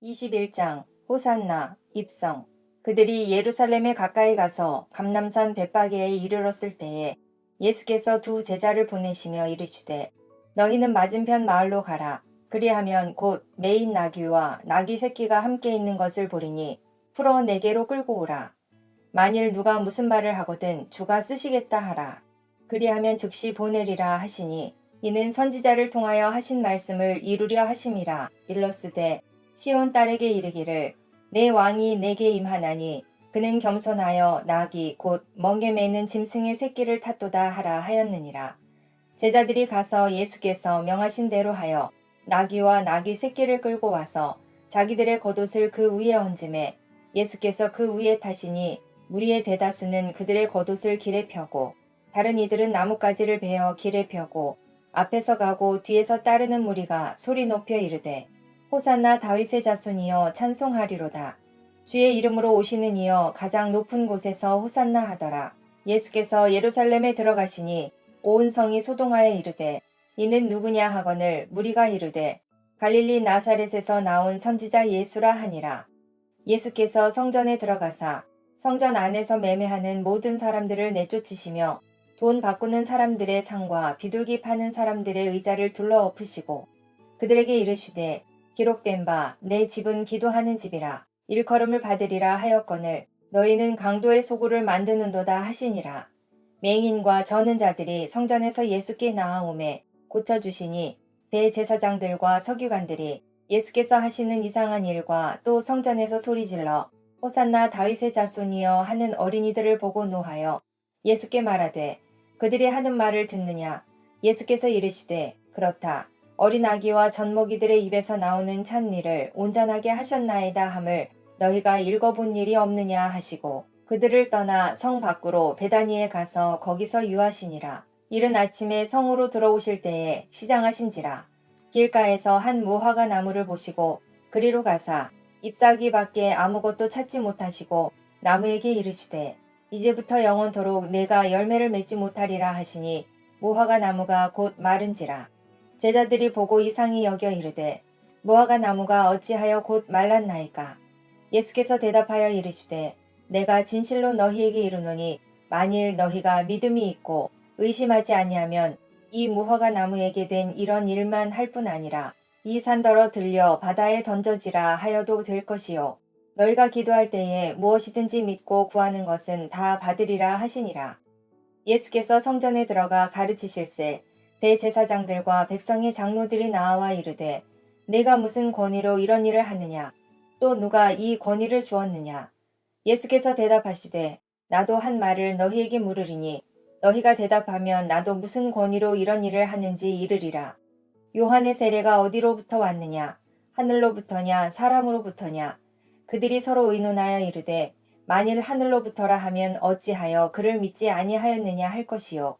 21장 호산나 입성. 그들이 예루살렘에 가까이 가서 감람산 벳바게에 이르렀을 때에 예수께서 두 제자를 보내시며 이르시되 너희는 맞은편 마을로 가라. 그리하면 곧 매인 나귀와 나귀 새끼가 함께 있는 것을 보리니 풀어 내게로 끌고 오라. 만일 누가 무슨 말을 하거든 주가 쓰시겠다 하라. 그리하면 즉시 보내리라 하시니 이는 선지자를 통하여 하신 말씀을 이루려 하심이라. 일러스되 시온 딸에게 이르기를 내 왕이 내게 임하나니 그는 겸손하여 나귀 곧 멍게 매는 짐승의 새끼를 탔도다 하라 하였느니라. 제자들이 가서 예수께서 명하신 대로 하여 나귀와 나귀 새끼를 끌고 와서 자기들의 겉옷을 그 위에 얹음에 예수께서 그 위에 타시니 무리의 대다수는 그들의 겉옷을 길에 펴고 다른 이들은 나뭇가지를 베어 길에 펴고 앞에서 가고 뒤에서 따르는 무리가 소리 높여 이르되 호산나 다윗의 자손이여 찬송하리로다. 주의 이름으로 오시는 이여 가장 높은 곳에서 호산나 하더라. 예수께서 예루살렘에 들어가시니 온 성이 소동하여 이르되 이는 누구냐 하거늘 무리가 이르되 갈릴리 나사렛에서 나온 선지자 예수라 하니라. 예수께서 성전에 들어가사 성전 안에서 매매하는 모든 사람들을 내쫓으시며 돈 바꾸는 사람들의 상과 비둘기 파는 사람들의 의자를 둘러 엎으시고 그들에게 이르시되 기록된 바 내 집은 기도하는 집이라 일컬음을 받으리라 하였거늘 너희는 강도의 소굴을 만드는도다 하시니라. 맹인과 저는 자들이 성전에서 예수께 나아오매 고쳐주시니 대제사장들과 서기관들이 예수께서 하시는 이상한 일과 또 성전에서 소리질러 호산나 다윗의 자손이여 하는 어린이들을 보고 노하여 예수께 말하되 그들이 하는 말을 듣느냐. 예수께서 이르시되 그렇다. 어린 아기와 젖먹이들의 입에서 나오는 찬미를 온전하게 하셨나이다 함을 너희가 읽어본 일이 없느냐 하시고 그들을 떠나 성 밖으로 베다니에 가서 거기서 유하시니라. 이른 아침에 성으로 들어오실 때에 시장하신지라. 길가에서 한 무화과 나무를 보시고 그리로 가사 잎사귀 밖에 아무것도 찾지 못하시고 나무에게 이르시되 이제부터 영원토록 내가 열매를 맺지 못하리라 하시니 무화과 나무가 곧 마른지라. 제자들이 보고 이상히 여겨 이르되 무화과 나무가 어찌하여 곧 말랐나이까. 예수께서 대답하여 이르시되 내가 진실로 너희에게 이르노니 만일 너희가 믿음이 있고 의심하지 아니하면 이 무화과 나무에게 된 이런 일만 할 뿐 아니라 이 산더러 들려 바다에 던져지라 하여도 될 것이요 너희가 기도할 때에 무엇이든지 믿고 구하는 것은 다 받으리라 하시니라. 예수께서 성전에 들어가 가르치실세 대제사장들과 백성의 장로들이 나와 이르되 내가 무슨 권위로 이런 일을 하느냐. 또 누가 이 권위를 주었느냐. 예수께서 대답하시되 나도 한 말을 너희에게 물으리니 너희가 대답하면 나도 무슨 권위로 이런 일을 하는지 이르리라. 요한의 세례가 어디로부터 왔느냐. 하늘로부터냐 사람으로부터냐. 그들이 서로 의논하여 이르되 만일 하늘로부터라 하면 어찌하여 그를 믿지 아니하였느냐 할 것이요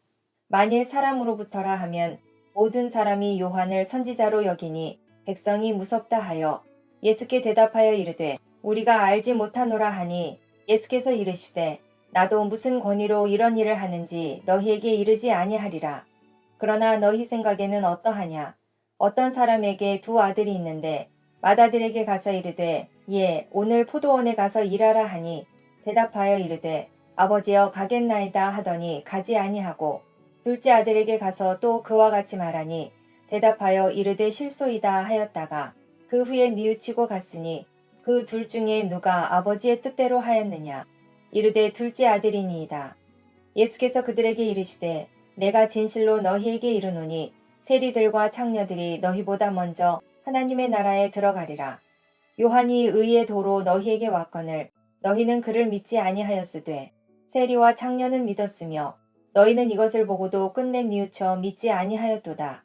만일 사람으로부터라 하면 모든 사람이 요한을 선지자로 여기니 백성이 무섭다 하여 예수께 대답하여 이르되 우리가 알지 못하노라 하니 예수께서 이르시되 나도 무슨 권위로 이런 일을 하는지 너희에게 이르지 아니하리라. 그러나 너희 생각에는 어떠하냐. 어떤 사람에게 두 아들이 있는데 맏아들에게 가서 이르되 예 오늘 포도원에 가서 일하라 하니 대답하여 이르되 아버지여 가겠나이다 하더니 가지 아니하고 둘째 아들에게 가서 또 그와 같이 말하니 대답하여 이르되 실소이다 하였다가 그 후에 뉘우치고 갔으니 그 둘 중에 누가 아버지의 뜻대로 하였느냐. 이르되 둘째 아들이니이다. 예수께서 그들에게 이르시되 내가 진실로 너희에게 이르노니 세리들과 창녀들이 너희보다 먼저 하나님의 나라에 들어가리라. 요한이 의의 도로 너희에게 왔거늘 너희는 그를 믿지 아니하였으되 세리와 창녀는 믿었으며 너희는 이것을 보고도 끝내 뉘우쳐 믿지 아니하였도다.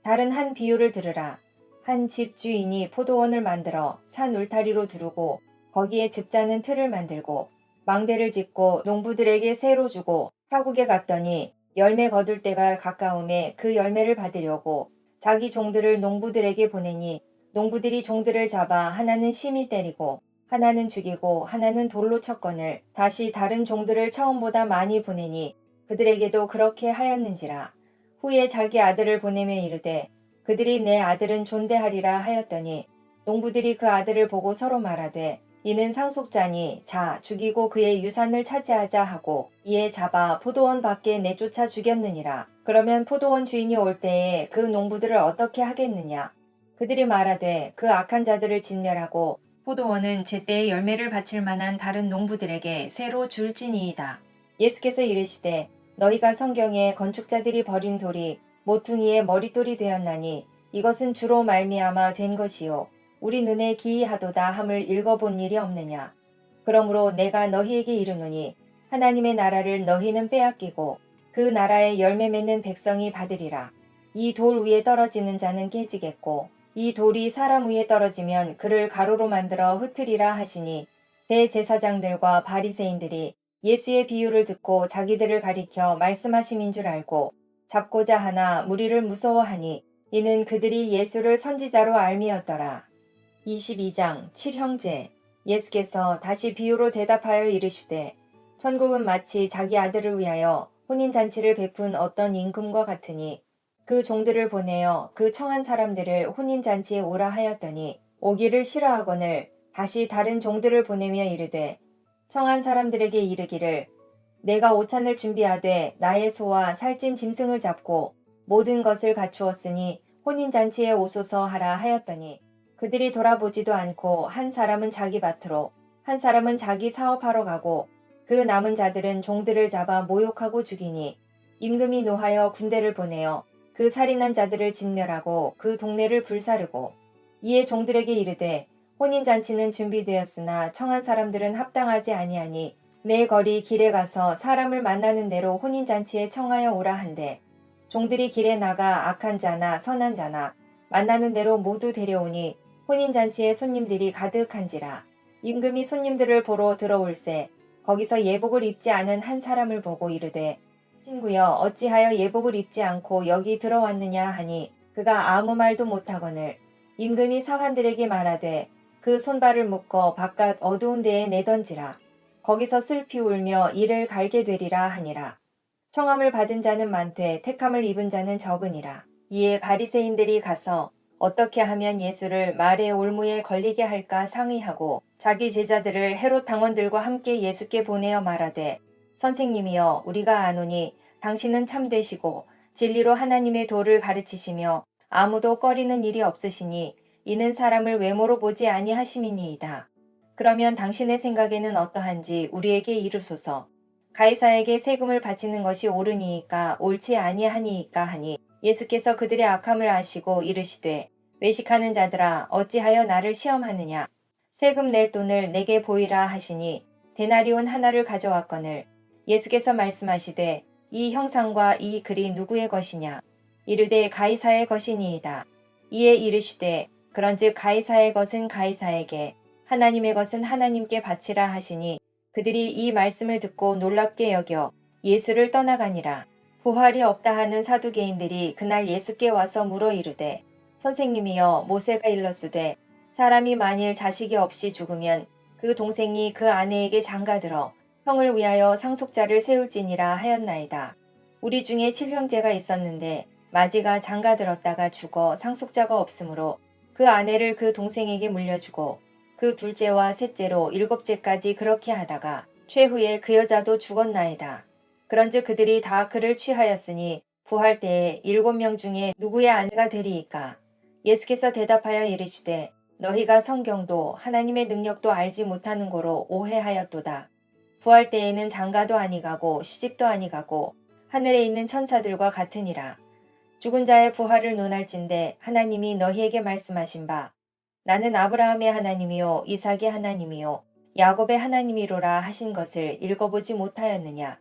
다른 한 비유를 들으라. 한 집 주인이 포도원을 만들어 산 울타리로 두르고 거기에 즙자는 틀을 만들고 망대를 짓고 농부들에게 세로 주고 타국에 갔더니 열매 거둘 때가 가까움에 그 열매를 받으려고 자기 종들을 농부들에게 보내니 농부들이 종들을 잡아 하나는 심히 때리고 하나는 죽이고 하나는 돌로 쳤거늘 다시 다른 종들을 처음보다 많이 보내니 그들에게도 그렇게 하였는지라. 후에 자기 아들을 보내며 이르되 그들이 내 아들은 존대하리라 하였더니 농부들이 그 아들을 보고 서로 말하되 이는 상속자니 자 죽이고 그의 유산을 차지하자 하고 이에 잡아 포도원 밖에 내쫓아 죽였느니라. 그러면 포도원 주인이 올 때에 그 농부들을 어떻게 하겠느냐. 그들이 말하되 그 악한 자들을 진멸하고 포도원은 제때에 열매를 바칠 만한 다른 농부들에게 새로 줄지니이다. 예수께서 이르시되 너희가 성경에 건축자들이 버린 돌이 모퉁이의 머릿돌이 되었나니 이것은 주로 말미암아 된 것이요 우리 눈에 기이하도다 함을 읽어본 일이 없느냐. 그러므로 내가 너희에게 이르노니 하나님의 나라를 너희는 빼앗기고 그 나라의 열매 맺는 백성이 받으리라. 이 돌 위에 떨어지는 자는 깨지겠고 이 돌이 사람 위에 떨어지면 그를 가루로 만들어 흩으리라 하시니 대제사장들과 바리새인들이 예수의 비유를 듣고 자기들을 가리켜 말씀하심인 줄 알고 잡고자 하나 무리를 무서워하니 이는 그들이 예수를 선지자로 알미었더라. 22장 7형제. 예수께서 다시 비유로 대답하여 이르시되 천국은 마치 자기 아들을 위하여 혼인잔치를 베푼 어떤 임금과 같으니 그 종들을 보내어 그 청한 사람들을 혼인잔치에 오라 하였더니 오기를 싫어하거늘 다시 다른 종들을 보내며 이르되 청한 사람들에게 이르기를 내가 오찬을 준비하되 나의 소와 살찐 짐승을 잡고 모든 것을 갖추었으니 혼인잔치에 오소서 하라 하였더니 그들이 돌아보지도 않고 한 사람은 자기 밭으로 한 사람은 자기 사업하러 가고 그 남은 자들은 종들을 잡아 모욕하고 죽이니 임금이 노하여 군대를 보내어 그 살인한 자들을 진멸하고 그 동네를 불사르고 이에 종들에게 이르되 혼인잔치는 준비되었으나 청한 사람들은 합당하지 아니하니 내 거리 길에 가서 사람을 만나는 대로 혼인잔치에 청하여 오라 한대 종들이 길에 나가 악한 자나 선한 자나 만나는 대로 모두 데려오니 혼인잔치에 손님들이 가득한지라. 임금이 손님들을 보러 들어올세 거기서 예복을 입지 않은 한 사람을 보고 이르되 친구여 어찌하여 예복을 입지 않고 여기 들어왔느냐 하니 그가 아무 말도 못하거늘 임금이 사환들에게 말하되 그 손발을 묶어 바깥 어두운 데에 내던지라. 거기서 슬피 울며 이를 갈게 되리라 하니라. 청함을 받은 자는 많되 택함을 입은 자는 적으니라. 이에 바리새인들이 가서 어떻게 하면 예수를 말의 올무에 걸리게 할까 상의하고 자기 제자들을 헤롯 당원들과 함께 예수께 보내어 말하되 선생님이여 우리가 아노니 당신은 참되시고 진리로 하나님의 도를 가르치시며 아무도 꺼리는 일이 없으시니 이는 사람을 외모로 보지 아니하심이니이다. 그러면 당신의 생각에는 어떠한지 우리에게 이르소서. 가이사에게 세금을 바치는 것이 옳으니이까 옳지 아니하니이까 하니 예수께서 그들의 악함을 아시고 이르시되 외식하는 자들아 어찌하여 나를 시험하느냐. 세금 낼 돈을 내게 보이라 하시니 데나리온 하나를 가져왔거늘 예수께서 말씀하시되 이 형상과 이 글이 누구의 것이냐. 이르되 가이사의 것이니이다. 이에 이르시되 그런즉 가이사의 것은 가이사에게 하나님의 것은 하나님께 바치라 하시니 그들이 이 말씀을 듣고 놀랍게 여겨 예수를 떠나가니라. 부활이 없다 하는 사두개인들이 그날 예수께 와서 물어 이르되 선생님이여 모세가 일렀으되 사람이 만일 자식이 없이 죽으면 그 동생이 그 아내에게 장가들어 형을 위하여 상속자를 세울지니라 하였나이다. 우리 중에 7형제가 있었는데 마지가 장가들었다가 죽어 상속자가 없으므로 그 아내를 그 동생에게 물려주고 그 둘째와 셋째로 일곱째까지 그렇게 하다가 최후에 그 여자도 죽었나이다. 그런즉 그들이 다 그를 취하였으니 부활 때에 7명 중에 누구의 아내가 되리이까. 예수께서 대답하여 이르시되 너희가 성경도 하나님의 능력도 알지 못하는 고로 오해하였도다. 부활 때에는 장가도 아니가고 시집도 아니가고 하늘에 있는 천사들과 같으니라. 죽은 자의 부활을 논할진대 하나님이 너희에게 말씀하신 바 나는 아브라함의 하나님이요 이삭의 하나님이요 야곱의 하나님이로라 하신 것을 읽어보지 못하였느냐.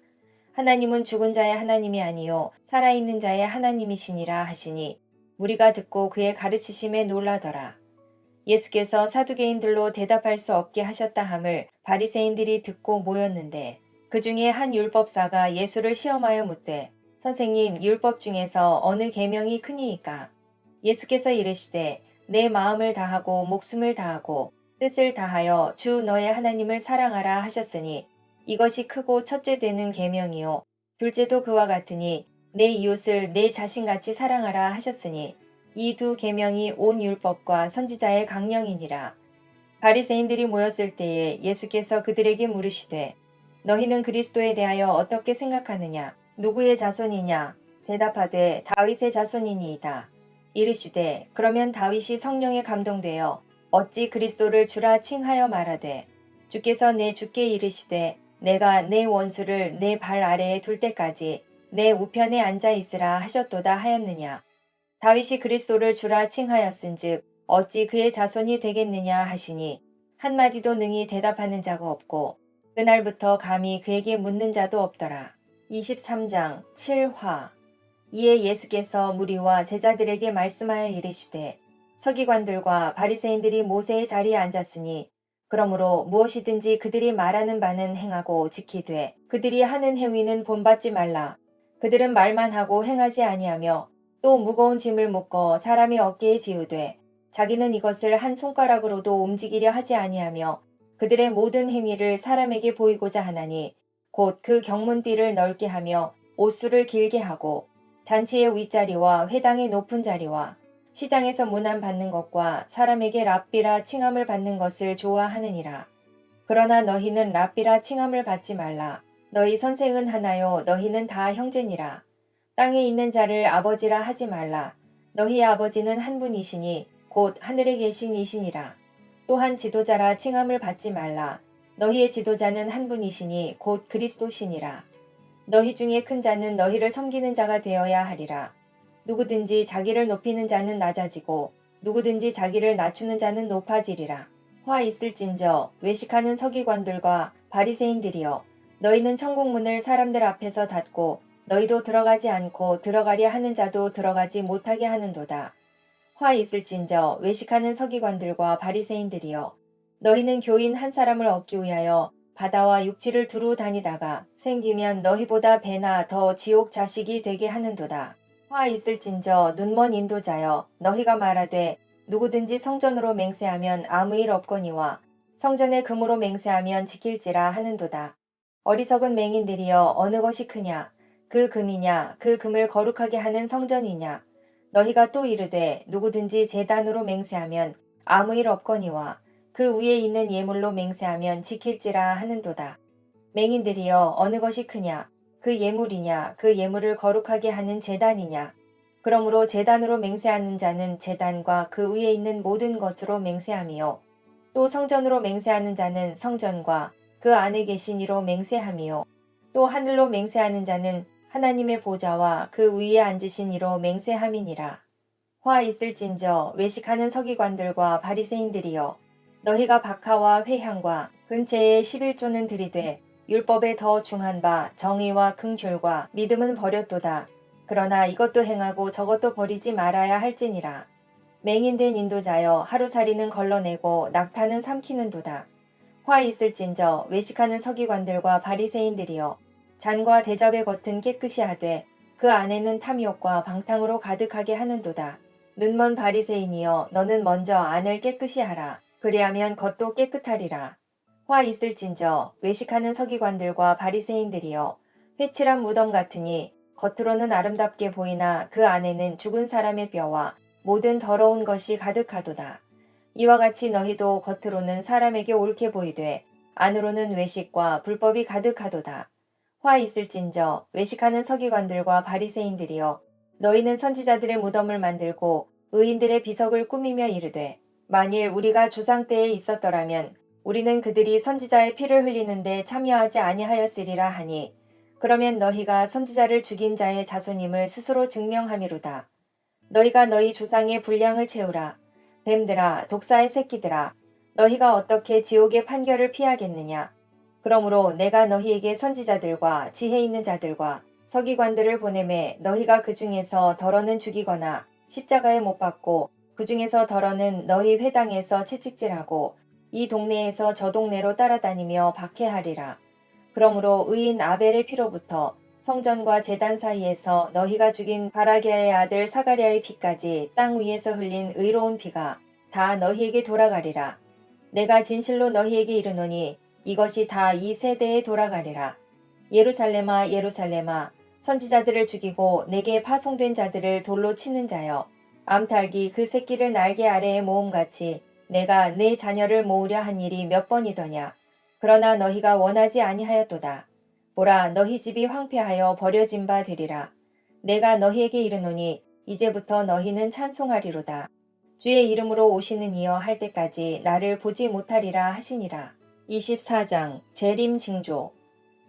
하나님은 죽은 자의 하나님이 아니요 살아있는 자의 하나님이시니라 하시니 무리가 듣고 그의 가르치심에 놀라더라. 예수께서 사두개인들로 대답할 수 없게 하셨다 함을 바리새인들이 듣고 모였는데 그 중에 한 율법사가 예수를 시험하여 묻되 선생님 율법 중에서 어느 계명이 크니이까. 예수께서 이르시되 내 마음을 다하고 목숨을 다하고 뜻을 다하여 주 너의 하나님을 사랑하라 하셨으니 이것이 크고 첫째 되는 계명이요 둘째도 그와 같으니 내 이웃을 내 자신같이 사랑하라 하셨으니 이 두 계명이 온 율법과 선지자의 강령이니라. 바리새인들이 모였을 때에 예수께서 그들에게 물으시되 너희는 그리스도에 대하여 어떻게 생각하느냐? 누구의 자손이냐? 대답하되 다윗의 자손이니이다. 이르시되 그러면 다윗이 성령에 감동되어 어찌 그리스도를 주라 칭하여 말하되 주께서 내 주께 이르시되 내가 내 원수를 내 발 아래에 둘 때까지 내 우편에 앉아 있으라 하셨도다 하였느냐? 다윗이 그리스도를 주라 칭하였은즉 어찌 그의 자손이 되겠느냐 하시니 한마디도 능히 대답하는 자가 없고 그날부터 감히 그에게 묻는 자도 없더라. 23장 7화. 이에 예수께서 무리와 제자들에게 말씀하여 이르시되 서기관들과 바리새인들이 모세의 자리에 앉았으니 그러므로 무엇이든지 그들이 말하는 바는 행하고 지키되 그들이 하는 행위는 본받지 말라. 그들은 말만 하고 행하지 아니하며 또 무거운 짐을 묶어 사람의 어깨에 지우되 자기는 이것을 한 손가락으로도 움직이려 하지 아니하며 그들의 모든 행위를 사람에게 보이고자 하나니 곧 그 경문띠를 넓게 하며 옷수를 길게 하고 잔치의 윗자리와 회당의 높은 자리와 시장에서 문안 받는 것과 사람에게 랍비라 칭함을 받는 것을 좋아하느니라. 그러나 너희는 랍비라 칭함을 받지 말라. 너희 선생은 하나요 너희는 다 형제니라. 땅에 있는 자를 아버지라 하지 말라. 너희 아버지는 한 분이시니 곧 하늘에 계신 이시니라. 또한 지도자라 칭함을 받지 말라. 너희의 지도자는 한 분이시니 곧 그리스도시니라. 너희 중에 큰 자는 너희를 섬기는 자가 되어야 하리라. 누구든지 자기를 높이는 자는 낮아지고 누구든지 자기를 낮추는 자는 높아지리라. 화 있을진저 외식하는 서기관들과 바리새인들이여 너희는 천국문을 사람들 앞에서 닫고 너희도 들어가지 않고 들어가려 하는 자도 들어가지 못하게 하는도다. 화 있을진저 외식하는 서기관들과 바리새인들이여 너희는 교인 한 사람을 얻기 위하여 바다와 육지를 두루 다니다가 생기면 너희보다 배나 더 지옥 자식이 되게 하는도다. 화 있을진저 눈먼 인도자여 너희가 말하되 누구든지 성전으로 맹세하면 아무 일 없거니와 성전에 금으로 맹세하면 지킬지라 하는도다. 어리석은 맹인들이여 어느 것이 크냐? 그 금이냐? 그 금을 거룩하게 하는 성전이냐? 너희가 또 이르되 누구든지 제단으로 맹세하면 아무 일 없거니와 그 위에 있는 예물로 맹세하면 지킬지라 하는도다. 맹인들이여 어느 것이 크냐? 그 예물이냐? 그 예물을 거룩하게 하는 제단이냐? 그러므로 제단으로 맹세하는 자는 제단과 그 위에 있는 모든 것으로 맹세함이요. 또 성전으로 맹세하는 자는 성전과 그 안에 계신 이로 맹세함이요. 또 하늘로 맹세하는 자는 하나님의 보좌와 그 위에 앉으신 이로 맹세함이니라. 화 있을진저 외식하는 서기관들과 바리새인들이여 너희가 박하와 회향과 근체에 11조는 들이되 율법에 더 중한 바 정의와 긍휼과 믿음은 버렸도다. 그러나 이것도 행하고 저것도 버리지 말아야 할지니라. 맹인된 인도자여 하루살이는 걸러내고 낙타는 삼키는도다. 화 있을진저 외식하는 서기관들과 바리새인들이여 잔과 대접의 겉은 깨끗이 하되 그 안에는 탐욕과 방탕으로 가득하게 하는도다. 눈먼 바리새인이여 너는 먼저 안을 깨끗이 하라. 그리하면 겉도 깨끗하리라. 화 있을진저 외식하는 서기관들과 바리새인들이여 회칠한 무덤 같으니 겉으로는 아름답게 보이나 그 안에는 죽은 사람의 뼈와 모든 더러운 것이 가득하도다. 이와 같이 너희도 겉으로는 사람에게 옳게 보이되 안으로는 외식과 불법이 가득하도다. 화 있을진저 외식하는 서기관들과 바리새인들이여 너희는 선지자들의 무덤을 만들고 의인들의 비석을 꾸미며 이르되 만일 우리가 조상 때에 있었더라면 우리는 그들이 선지자의 피를 흘리는데 참여하지 아니하였으리라 하니 그러면 너희가 선지자를 죽인 자의 자손임을 스스로 증명함이로다. 너희가 너희 조상의 분량을 채우라. 뱀들아 독사의 새끼들아 너희가 어떻게 지옥의 판결을 피하겠느냐. 그러므로 내가 너희에게 선지자들과 지혜 있는 자들과 서기관들을 보내매 너희가 그 중에서 더러는 죽이거나 십자가에 못 박고 그 중에서 더러는 너희 회당에서 채찍질하고 이 동네에서 저 동네로 따라다니며 박해하리라. 그러므로 의인 아벨의 피로부터 성전과 제단 사이에서 너희가 죽인 바라기아의 아들 사가랴의 피까지 땅 위에서 흘린 의로운 피가 다 너희에게 돌아가리라. 내가 진실로 너희에게 이르노니 이것이 다 이 세대에 돌아가리라. 예루살렘아 예루살렘아 선지자들을 죽이고 내게 파송된 자들을 돌로 치는 자여 암탉이 그 새끼를 날개 아래에 모음같이 내가 내 자녀를 모으려 한 일이 몇 번이더냐. 그러나 너희가 원하지 아니하였도다. 보라, 너희 집이 황폐하여 버려진 바 되리라. 내가 너희에게 이르노니 이제부터 너희는 찬송하리로다. 주의 이름으로 오시는 이여 할 때까지 나를 보지 못하리라 하시니라. 24장 재림 징조.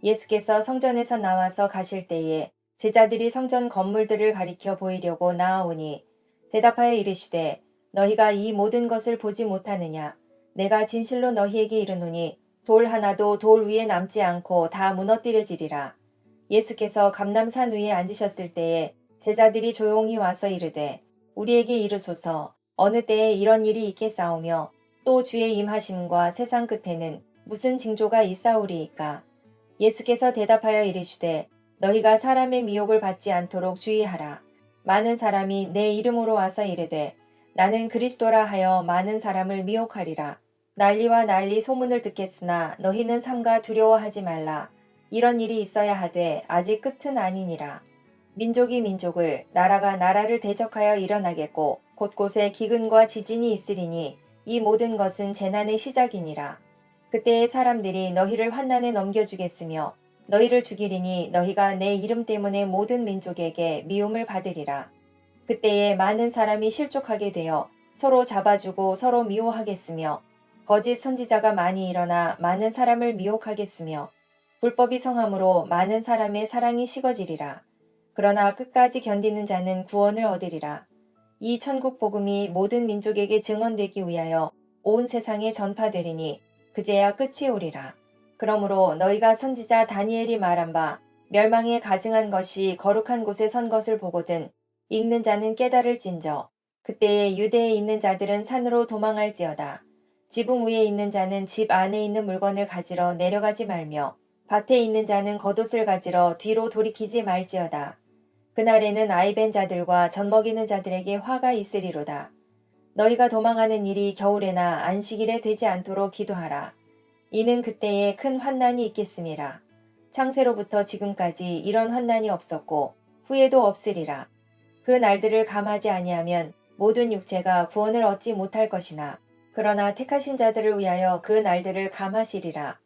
예수께서 성전에서 나와서 가실 때에 제자들이 성전 건물들을 가리켜 보이려고 나아오니 대답하여 이르시되 너희가 이 모든 것을 보지 못하느냐. 내가 진실로 너희에게 이르노니 돌 하나도 돌 위에 남지 않고 다 무너뜨려지리라. 예수께서 감람산 위에 앉으셨을 때에 제자들이 조용히 와서 이르되 우리에게 이르소서 어느 때에 이런 일이 있겠사오며 또 주의 임하심과 세상 끝에는 무슨 징조가 있사오리이까. 예수께서 대답하여 이르시되 너희가 사람의 미혹을 받지 않도록 주의하라. 많은 사람이 내 이름으로 와서 이르되 나는 그리스도라 하여 많은 사람을 미혹하리라. 난리와 난리 소문을 듣겠으나 너희는 삼가 두려워하지 말라. 이런 일이 있어야 하되 아직 끝은 아니니라. 민족이 민족을 나라가 나라를 대적하여 일어나겠고 곳곳에 기근과 지진이 있으리니 이 모든 것은 재난의 시작이니라. 그때에 사람들이 너희를 환난에 넘겨주겠으며 너희를 죽이리니 너희가 내 이름 때문에 모든 민족에게 미움을 받으리라. 그때에 많은 사람이 실족하게 되어 서로 잡아주고 서로 미워하겠으며 거짓 선지자가 많이 일어나 많은 사람을 미혹하겠으며 불법이 성함으로 많은 사람의 사랑이 식어지리라. 그러나 끝까지 견디는 자는 구원을 얻으리라. 이 천국 복음이 모든 민족에게 증언되기 위하여 온 세상에 전파되리니 그제야 끝이 오리라. 그러므로 너희가 선지자 다니엘이 말한 바 멸망에 가증한 것이 거룩한 곳에 선 것을 보거든 읽는 자는 깨달을진저. 그때에 유대에 있는 자들은 산으로 도망할지어다. 지붕 위에 있는 자는 집 안에 있는 물건을 가지러 내려가지 말며 밭에 있는 자는 겉옷을 가지러 뒤로 돌이키지 말지어다. 그날에는 아이벤 자들과 젖먹이는 자들에게 화가 있으리로다. 너희가 도망하는 일이 겨울에나 안식일에 되지 않도록 기도하라. 이는 그때에 큰 환난이 있겠음이라. 창세로부터 지금까지 이런 환난이 없었고 후에도 없으리라. 그 날들을 감하지 아니하면 모든 육체가 구원을 얻지 못할 것이나 그러나 택하신 자들을 위하여 그 날들을 감하시리라.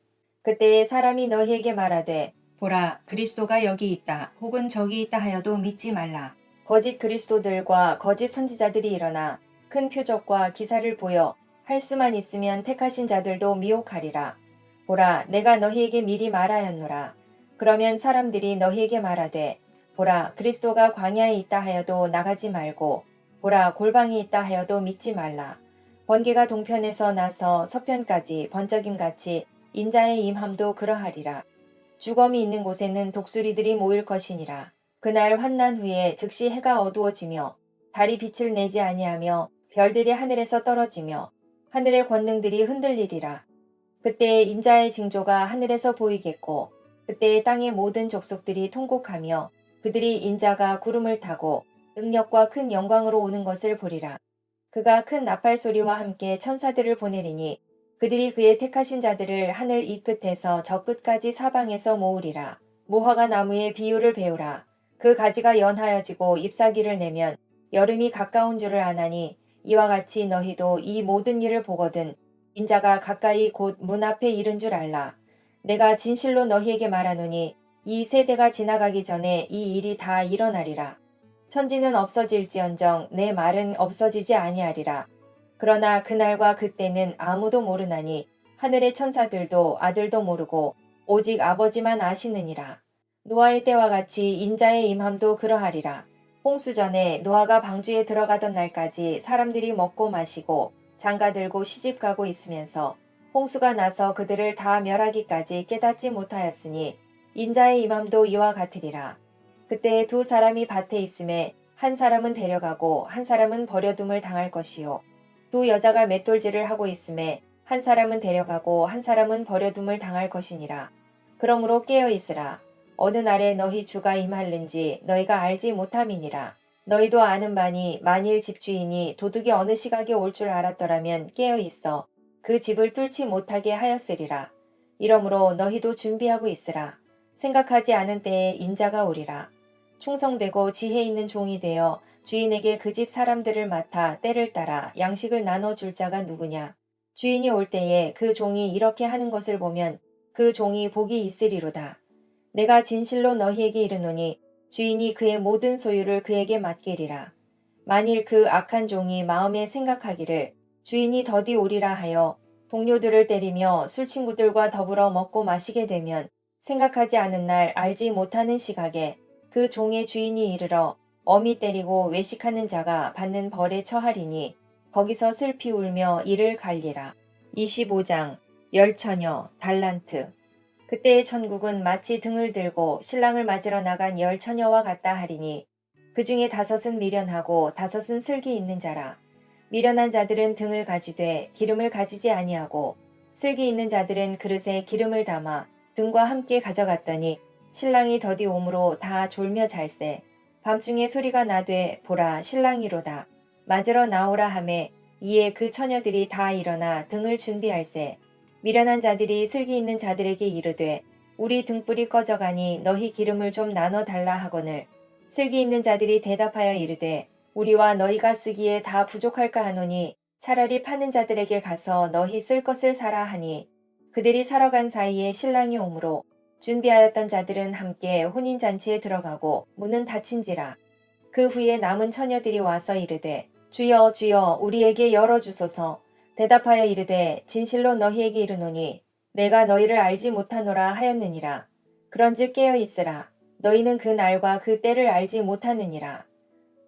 그때에 사람이 너희에게 말하되 보라 그리스도가 여기 있다 혹은 저기 있다 하여도 믿지 말라. 거짓 그리스도들과 거짓 선지자들이 일어나 큰 표적과 기사를 보여 할 수만 있으면 택하신 자들도 미혹하리라. 보라 내가 너희에게 미리 말하였노라. 그러면 사람들이 너희에게 말하되 보라 그리스도가 광야에 있다 하여도 나가지 말고 보라 골방에 있다 하여도 믿지 말라. 번개가 동편에서 나서 서편까지 번쩍임같이 인자의 임함도 그러하리라. 주검이 있는 곳에는 독수리들이 모일 것이니라. 그날 환난 후에 즉시 해가 어두워지며 달이 빛을 내지 아니하며 별들이 하늘에서 떨어지며 하늘의 권능들이 흔들리리라. 그때에 인자의 징조가 하늘에서 보이겠고 그때에 땅의 모든 족속들이 통곡하며 그들이 인자가 구름을 타고 능력과 큰 영광으로 오는 것을 보리라. 그가 큰 나팔 소리와 함께 천사들을 보내리니 그들이 그의 택하신 자들을 하늘 이 끝에서 저 끝까지 사방에서 모으리라. 무화과 나무의 비유를 배우라. 그 가지가 연하여지고 잎사귀를 내면 여름이 가까운 줄을 아나니 이와 같이 너희도 이 모든 일을 보거든 인자가 가까이 곧 문 앞에 이른 줄 알라. 내가 진실로 너희에게 말하노니 이 세대가 지나가기 전에 이 일이 다 일어나리라. 천지는 없어질지언정 내 말은 없어지지 아니하리라. 그러나 그날과 그때는 아무도 모르나니 하늘의 천사들도 아들도 모르고 오직 아버지만 아시느니라. 노아의 때와 같이 인자의 임함도 그러하리라. 홍수 전에 노아가 방주에 들어가던 날까지 사람들이 먹고 마시고 장가들고 시집가고 있으면서 홍수가 나서 그들을 다 멸하기까지 깨닫지 못하였으니 인자의 임함도 이와 같으리라. 그때 두 사람이 밭에 있음에 한 사람은 데려가고 한 사람은 버려둠을 당할 것이요. 두 여자가 맷돌질을 하고 있음에 한 사람은 데려가고 한 사람은 버려둠을 당할 것이니라. 그러므로 깨어 있으라. 어느 날에 너희 주가 임할는지 너희가 알지 못함이니라. 너희도 아는 바니 만일 집주인이 도둑이 어느 시각에 올 줄 알았더라면 깨어 있어 그 집을 뚫지 못하게 하였으리라. 이러므로 너희도 준비하고 있으라. 생각하지 않은 때에 인자가 오리라. 충성되고 지혜 있는 종이 되어 주인에게 그 집 사람들을 맡아 때를 따라 양식을 나눠줄 자가 누구냐. 주인이 올 때에 그 종이 이렇게 하는 것을 보면 그 종이 복이 있으리로다. 내가 진실로 너희에게 이르노니 주인이 그의 모든 소유를 그에게 맡기리라. 만일 그 악한 종이 마음에 생각하기를 주인이 더디 오리라 하여 동료들을 때리며 술친구들과 더불어 먹고 마시게 되면 생각하지 않은 날 알지 못하는 시각에 그 종의 주인이 이르러 엄히 때리고 외식하는 자가 받는 벌에 처하리니 거기서 슬피 울며 이를 갈리라. 25장 열처녀 달란트. 그때의 천국은 마치 등을 들고 신랑을 맞으러 나간 10처녀와 같다 하리니 그 중에 5은 미련하고 5은 슬기 있는 자라. 미련한 자들은 등을 가지되 기름을 가지지 아니하고 슬기 있는 자들은 그릇에 기름을 담아 등과 함께 가져갔더니 신랑이 더디 오므로 다 졸며 잘세. 밤중에 소리가 나되 보라 신랑이로다. 맞으러 나오라 하매 이에 그 처녀들이 다 일어나 등을 준비할세. 미련한 자들이 슬기 있는 자들에게 이르되 우리 등불이 꺼져가니 너희 기름을 좀 나눠 달라 하거늘 슬기 있는 자들이 대답하여 이르되 우리와 너희가 쓰기에 다 부족할까 하노니 차라리 파는 자들에게 가서 너희 쓸 것을 사라 하니 그들이 사러 간 사이에 신랑이 오므로 준비하였던 자들은 함께 혼인잔치에 들어가고 문은 닫힌지라. 그 후에 남은 처녀들이 와서 이르되 주여 주여 우리에게 열어주소서. 대답하여 이르되 진실로 너희에게 이르노니 내가 너희를 알지 못하노라 하였느니라. 그런즉 깨어 있으라. 너희는 그 날과 그 때를 알지 못하느니라.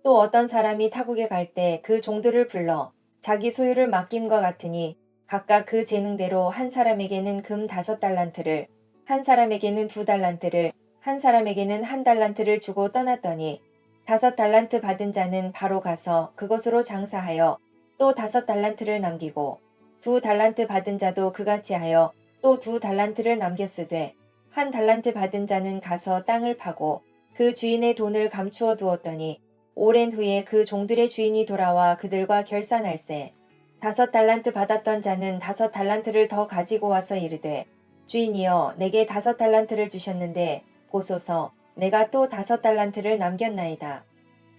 또 어떤 사람이 타국에 갈 때 그 종들을 불러 자기 소유를 맡김과 같으니 각각 그 재능대로 한 사람에게는 금 5달란트를 한 사람에게는 2달란트를 한 사람에게는 1달란트를 주고 떠났더니 5달란트 받은 자는 바로 가서 그것으로 장사하여 또 5달란트를 남기고 2달란트 받은 자도 그같이 하여 또 2달란트를 남겼으되 1달란트 받은 자는 가서 땅을 파고 그 주인의 돈을 감추어 두었더니 오랜 후에 그 종들의 주인이 돌아와 그들과 결산할세. 5달란트 받았던 자는 5달란트를 더 가지고 와서 이르되 주인이여 내게 5달란트를 주셨는데 보소서 내가 또 5달란트를 남겼나이다.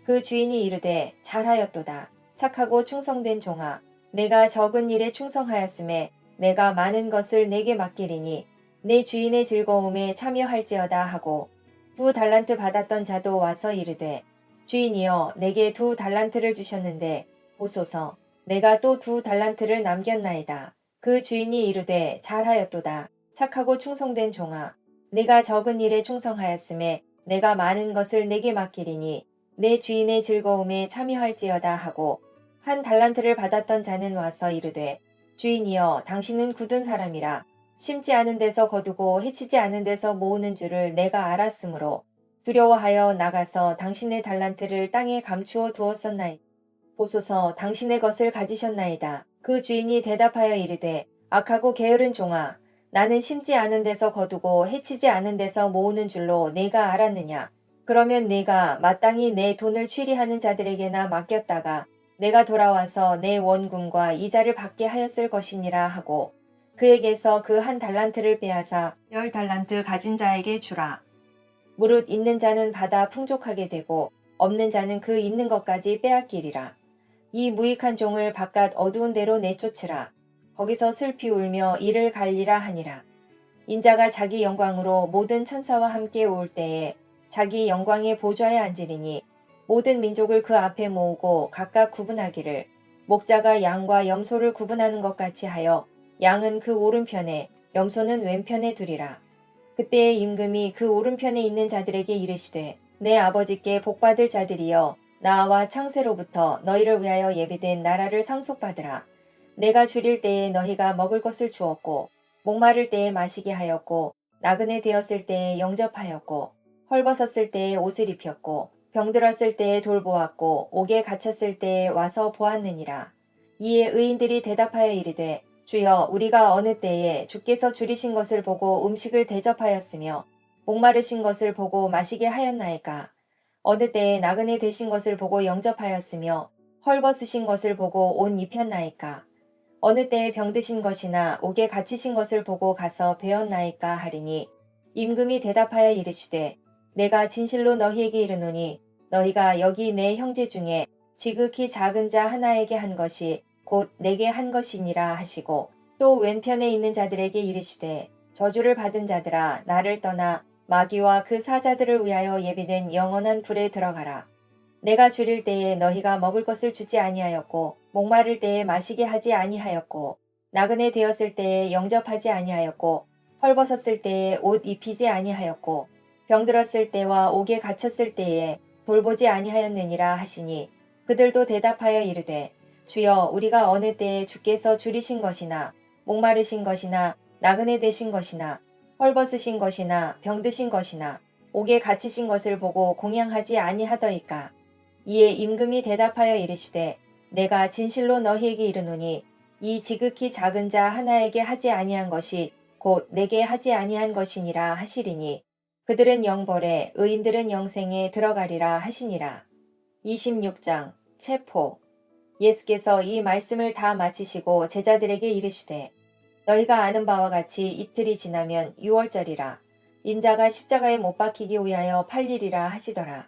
그 주인이 이르되 잘하였도다. 착하고 충성된 종아 내가 적은 일에 충성하였음에 내가 많은 것을 내게 맡기리니 내 주인의 즐거움에 참여할지어다 하고 2달란트 받았던 자도 와서 이르되 주인이여 내게 2달란트를 주셨는데 보소서 내가 또 2달란트를 남겼나이다. 그 주인이 이르되 잘하였도다. 착하고 충성된 종아 내가 적은 일에 충성하였음에 내가 많은 것을 내게 맡기리니 내 주인의 즐거움에 참여할지어다 하고 1달란트를 받았던 자는 와서 이르되 주인이여 당신은 굳은 사람이라 심지 않은 데서 거두고 해치지 않은 데서 모으는 줄을 내가 알았으므로 두려워하여 나가서 당신의 달란트를 땅에 감추어 두었었나이다. 보소서 당신의 것을 가지셨나이다. 그 주인이 대답하여 이르되 악하고 게으른 종아 나는 심지 않은 데서 거두고 해치지 않은 데서 모으는 줄로 내가 알았느냐. 그러면 내가 마땅히 내 돈을 취리하는 자들에게나 맡겼다가 내가 돌아와서 내 원금과 이자를 받게 하였을 것이니라 하고 그에게서 그 1달란트를 빼앗아 10달란트 가진 자에게 주라. 무릇 있는 자는 받아 풍족하게 되고 없는 자는 그 있는 것까지 빼앗기리라. 이 무익한 종을 바깥 어두운 데로 내쫓으라. 거기서 슬피 울며 이를 갈리라 하니라. 인자가 자기 영광으로 모든 천사와 함께 올 때에 자기 영광의 보좌에 앉으리니 모든 민족을 그 앞에 모으고 각각 구분하기를 목자가 양과 염소를 구분하는 것 같이 하여 양은 그 오른편에 염소는 왼편에 두리라. 그때에 임금이 그 오른편에 있는 자들에게 이르시되 내 아버지께 복받을 자들이여 나와 창세로부터 너희를 위하여 예비된 나라를 상속받으라. 내가 줄일 때에 너희가 먹을 것을 주었고 목마를 때에 마시게 하였고 나그네 되었을 때에 영접하였고 헐벗었을 때에 옷을 입혔고 병들었을 때에 돌보았고 옥에 갇혔을 때에 와서 보았느니라. 이에 의인들이 대답하여 이르되 주여 우리가 어느 때에 주께서 줄이신 것을 보고 음식을 대접하였으며 목마르신 것을 보고 마시게 하였나이까. 어느 때에 나그네 되신 것을 보고 영접하였으며 헐벗으신 것을 보고 옷 입혔나이까. 어느 때에 병드신 것이나 옥에 갇히신 것을 보고 가서 배웠나이까 하리니 임금이 대답하여 이르시되 내가 진실로 너희에게 이르노니 너희가 여기 내 형제 중에 지극히 작은 자 하나에게 한 것이 곧 내게 한 것이니라 하시고 또 왼편에 있는 자들에게 이르시되 저주를 받은 자들아 나를 떠나 마귀와 그 사자들을 위하여 예비된 영원한 불에 들어가라. 내가 줄일 때에 너희가 먹을 것을 주지 아니하였고 목마를 때에 마시게 하지 아니하였고 나그네 되었을 때에 영접하지 아니하였고 헐벗었을 때에 옷 입히지 아니하였고 병들었을 때와 옥에 갇혔을 때에 돌보지 아니하였느니라 하시니 그들도 대답하여 이르되 주여 우리가 어느 때에 주께서 줄이신 것이나 목마르신 것이나 나그네 되신 것이나 헐벗으신 것이나 병드신 것이나 옥에 갇히신 것을 보고 공양하지 아니하더이까. 이에 임금이 대답하여 이르시되 내가 진실로 너희에게 이르노니 이 지극히 작은 자 하나에게 하지 아니한 것이 곧 내게 하지 아니한 것이니라 하시리니 그들은 영벌에 의인들은 영생에 들어가리라 하시니라. 26장 체포. 예수께서 이 말씀을 다 마치시고 제자들에게 이르시되 너희가 아는 바와 같이 이틀이 지나면 유월절이라 인자가 십자가에 못 박히기 위하여 팔리리라 하시더라.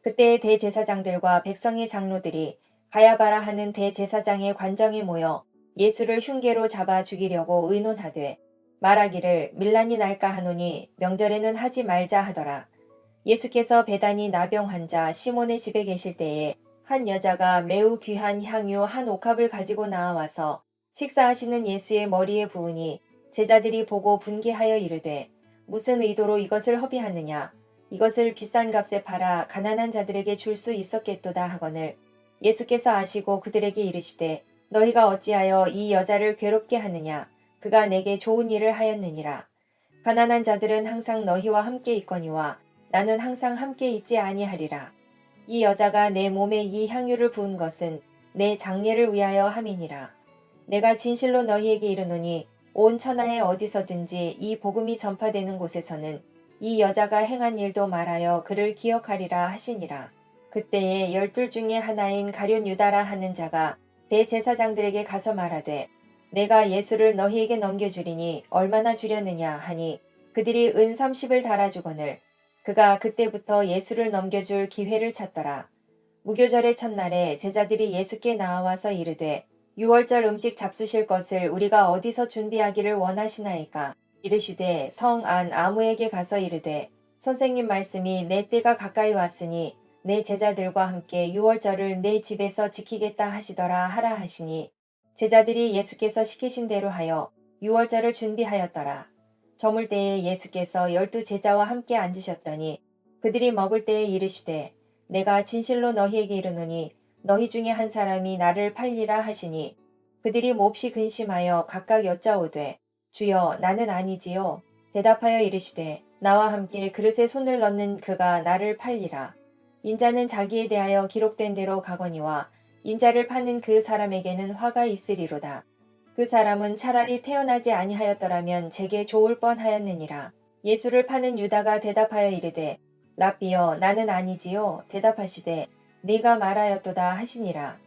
그때 대제사장들과 백성의 장로들이 가야바라 하는 대제사장의 관정에 모여 예수를 흉계로 잡아 죽이려고 의논하되 말하기를 밀란이 날까 하노니 명절에는 하지 말자 하더라. 예수께서 베다니 나병 환자 시몬의 집에 계실 때에 한 여자가 매우 귀한 향유 한 옥합을 가지고 나와서 식사하시는 예수의 머리에 부으니 제자들이 보고 분개하여 이르되 무슨 의도로 이것을 허비하느냐 이것을 비싼 값에 팔아 가난한 자들에게 줄 수 있었겠도다 하거늘 예수께서 아시고 그들에게 이르시되 너희가 어찌하여 이 여자를 괴롭게 하느냐 그가 내게 좋은 일을 하였느니라. 가난한 자들은 항상 너희와 함께 있거니와 나는 항상 함께 있지 아니하리라. 이 여자가 내 몸에 이 향유를 부은 것은 내 장례를 위하여 함이니라. 내가 진실로 너희에게 이르노니 온 천하에 어디서든지 이 복음이 전파되는 곳에서는 이 여자가 행한 일도 말하여 그를 기억하리라 하시니라. 그때에 12 중에 하나인 가룟 유다라 하는 자가 대제사장들에게 가서 말하되 내가 예수를 너희에게 넘겨주리니 얼마나 주려느냐 하니 그들이 은 30을 달아주거늘 그가 그때부터 예수를 넘겨줄 기회를 찾더라. 무교절의 첫날에 제자들이 예수께 나와서 이르되 유월절 음식 잡수실 것을 우리가 어디서 준비하기를 원하시나이까. 이르시되 성 안 아무에게 가서 이르되 선생님 말씀이 내 때가 가까이 왔으니 내 제자들과 함께 유월절을 내 집에서 지키겠다 하시더라 하라 하시니 제자들이 예수께서 시키신 대로 하여 유월절을 준비하였더라. 저물 때에 예수께서 12 제자와 함께 앉으셨더니 그들이 먹을 때에 이르시되 내가 진실로 너희에게 이르노니 너희 중에 한 사람이 나를 팔리라 하시니 그들이 몹시 근심하여 각각 여짜오되 주여 나는 아니지요. 대답하여 이르시되 나와 함께 그릇에 손을 넣는 그가 나를 팔리라. 인자는 자기에 대하여 기록된 대로 가거니와 인자를 파는 그 사람에게는 화가 있으리로다. 그 사람은 차라리 태어나지 아니하였더라면 제게 좋을 뻔하였느니라. 예수를 파는 유다가 대답하여 이르되 랍비여 나는 아니지요. 대답하시되 네가 말하였도다 하시니라.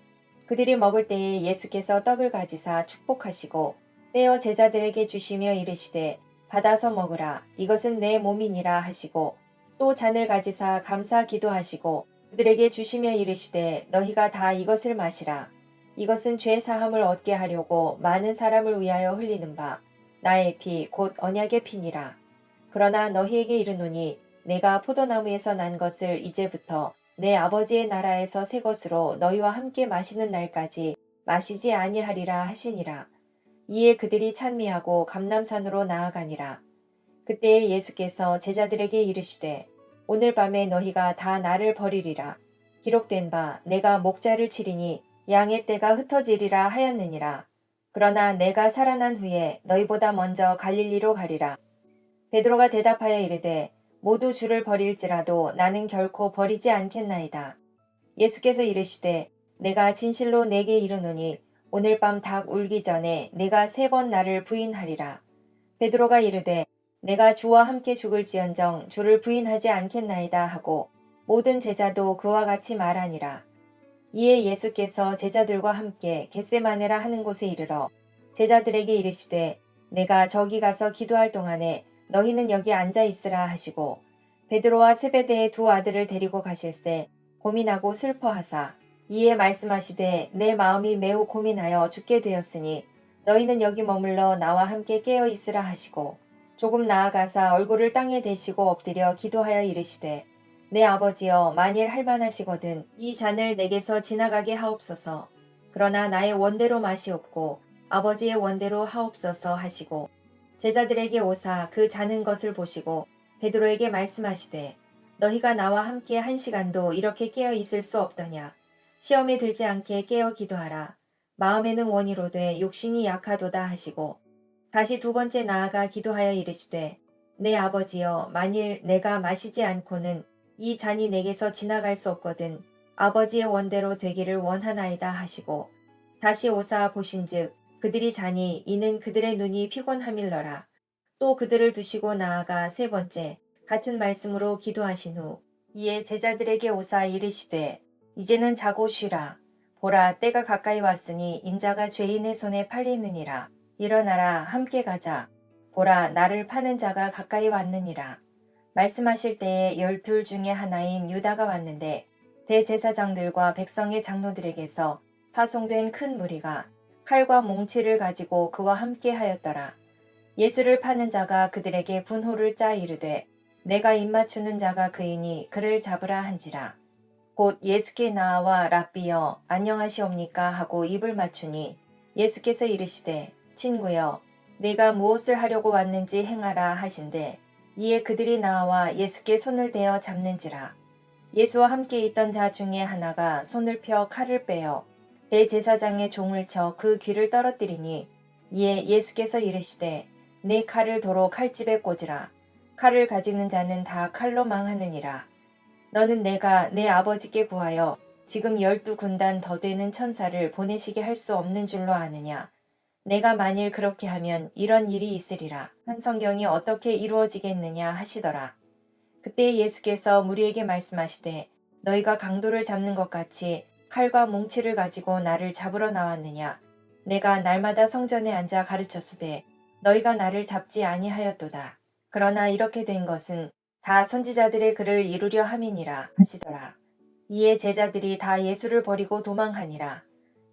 그들이 먹을 때에 예수께서 떡을 가지사 축복하시고 떼어 제자들에게 주시며 이르시되 받아서 먹으라 이것은 내 몸이니라 하시고 또 잔을 가지사 감사 기도하시고 그들에게 주시며 이르시되 너희가 다 이것을 마시라. 이것은 죄 사함을 얻게 하려고 많은 사람을 위하여 흘리는 바 나의 피 곧 언약의 피니라. 그러나 너희에게 이르노니 내가 포도나무에서 난 것을 이제부터 내 아버지의 나라에서 새 것으로 너희와 함께 마시는 날까지 마시지 아니하리라 하시니라. 이에 그들이 찬미하고 감람산으로 나아가니라. 그때에 예수께서 제자들에게 이르시되 오늘 밤에 너희가 다 나를 버리리라. 기록된 바 내가 목자를 치리니 양의 떼가 흩어지리라 하였느니라. 그러나 내가 살아난 후에 너희보다 먼저 갈릴리로 가리라. 베드로가 대답하여 이르되 모두 주를 버릴지라도 나는 결코 버리지 않겠나이다. 예수께서 이르시되 내가 진실로 내게 이르노니 오늘 밤 닭 울기 전에 내가 3번 나를 부인하리라. 베드로가 이르되 내가 주와 함께 죽을지언정 주를 부인하지 않겠나이다 하고 모든 제자도 그와 같이 말하니라. 이에 예수께서 제자들과 함께 겟세마네라 하는 곳에 이르러 제자들에게 이르시되 내가 저기 가서 기도할 동안에 너희는 여기 앉아 있으라 하시고 베드로와 세베대의 두 아들을 데리고 가실새 고민하고 슬퍼하사 이에 말씀하시되 내 마음이 매우 고민하여 죽게 되었으니 너희는 여기 머물러 나와 함께 깨어 있으라 하시고 조금 나아가사 얼굴을 땅에 대시고 엎드려 기도하여 이르시되 내 아버지여 만일 할만하시거든 이 잔을 내게서 지나가게 하옵소서. 그러나 나의 원대로 마시옵고 아버지의 원대로 하옵소서 하시고 제자들에게 오사 그 자는 것을 보시고 베드로에게 말씀하시되 너희가 나와 함께 1시간도 이렇게 깨어 있을 수 없더냐. 시험에 들지 않게 깨어 기도하라. 마음에는 원이로되 욕심이 약하도다 하시고 다시 두 번째 나아가 기도하여 이르시되 내 아버지여 만일 내가 마시지 않고는 이 잔이 내게서 지나갈 수 없거든 아버지의 원대로 되기를 원하나이다 하시고 다시 오사 보신즉 그들이 자니 이는 그들의 눈이 피곤함일러라. 또 그들을 두시고 나아가 세 번째 같은 말씀으로 기도하신 후 이에 제자들에게 오사 이르시되 이제는 자고 쉬라. 보라 때가 가까이 왔으니 인자가 죄인의 손에 팔리느니라. 일어나라 함께 가자. 보라 나를 파는 자가 가까이 왔느니라. 말씀하실 때에 12 중에 하나인 유다가 왔는데 대제사장들과 백성의 장로들에게서 파송된 큰 무리가 칼과 몽치를 가지고 그와 함께 하였더라. 예수를 파는 자가 그들에게 군호를 짜 이르되 내가 입맞추는 자가 그이니 그를 잡으라 한지라. 곧 예수께 나와 랍비여 안녕하시옵니까 하고 입을 맞추니 예수께서 이르시되 친구여 네가 무엇을 하려고 왔는지 행하라 하신대 이에 그들이 나와 예수께 손을 대어 잡는지라. 예수와 함께 있던 자 중에 하나가 손을 펴 칼을 빼어 대제사장의 종을 쳐 그 귀를 떨어뜨리니 이에 예수께서 이르시되 내 칼을 도로 칼집에 꽂으라. 칼을 가지는 자는 다 칼로 망하느니라. 너는 내가 내 아버지께 구하여 지금 12군단 더 되는 천사를 보내시게 할 수 없는 줄로 아느냐. 내가 만일 그렇게 하면 이런 일이 있으리라. 한 성경이 어떻게 이루어지겠느냐 하시더라. 그때 예수께서 무리에게 말씀하시되 너희가 강도를 잡는 것 같이 칼과 몽치를 가지고 나를 잡으러 나왔느냐. 내가 날마다 성전에 앉아 가르쳤으되 너희가 나를 잡지 아니하였도다. 그러나 이렇게 된 것은 다 선지자들의 글을 이루려 함이니라 하시더라. 이에 제자들이 다 예수를 버리고 도망하니라.